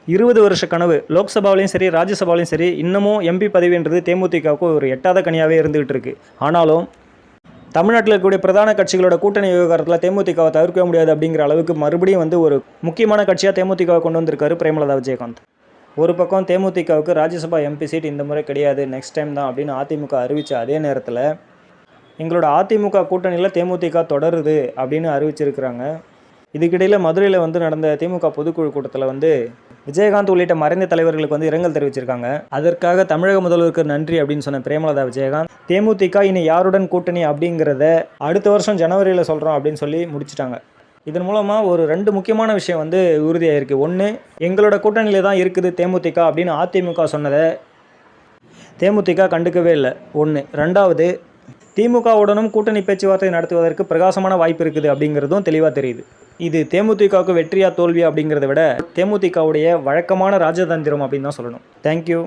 20 வருஷ கனவு லோக்சபாவிலையும் சரி ராஜ்யசபாவிலையும் சரி இன்னமும் எம்பி பதவின்றது தேமுதிகவுக்கு ஒரு எட்டாத கனியாகவே இருந்துகிட்டு இருக்கு. ஆனாலும் தமிழ்நாட்டில் இருக்கக்கூடிய பிரதான கட்சிகளோட கூட்டணி விவகாரத்தில் தேமுதிகவை தவிர்க்க முடியாது அப்படிங்கிற அளவுக்கு மறுபடியும் வந்து ஒரு முக்கியமான கட்சியாக தேமுதிகவை கொண்டு வந்திருக்காரு பிரேமலதா விஜயகாந்த். ஒரு பக்கம் தேமுதிகவுக்கு ராஜ்யசபா எம்பி சீட் இந்த முறை கிடையாது, நெக்ஸ்ட் டைம் தான் அப்படின்னு அதிமுக அறிவித்த அதே நேரத்தில் எங்களோட அதிமுக கூட்டணியில் தேமுதிக தொடருது அப்படின்னு அறிவிச்சிருக்கிறாங்க. இதுக்கிடையில் மதுரையில் வந்து நடந்த திமுக பொதுக்குழு கூட்டத்தில் வந்து விஜயகாந்த் உள்ளிட்ட மறைந்த தலைவர்களுக்கு வந்து இரங்கல் தெரிவிச்சிருக்காங்க. அதற்காக தமிழக முதல்வருக்கு நன்றி அப்படின்னு சொன்ன பிரேமலதா விஜயகாந்த் தேமுதிக இனி யாருடன் கூட்டணி அப்படிங்கிறத அடுத்த வருஷம் ஜனவரியில் சொல்கிறோம் அப்படின்னு சொல்லி முடிச்சிட்டாங்க. இதன் மூலமாக ஒரு 2 முக்கியமான விஷயம் வந்து உறுதியாயிருக்கு. ஒன்று, எங்களோட கூட்டணியில் தான் இருக்குது தேமுதிக அப்படின்னு அதிமுக சொன்னதை தேமுதிக கண்டுக்கவே இல்லை. ஒன்று. ரெண்டாவது, திமுகவுடனும் கூட்டணி பேச்சுவார்த்தை நடத்துவதற்கு பிரகாசமான வாய்ப்பு இருக்குது அப்படிங்கிறதும் தெளிவாக தெரியுது. இது தேமுதிகவுக்கு வெற்றியா தோல்வியா அப்படிங்கிறத விட தேமுதிகவுடைய வழக்கமான ராஜதந்திரம் அப்படின்னு தான் சொல்லணும். தேங்க்யூ.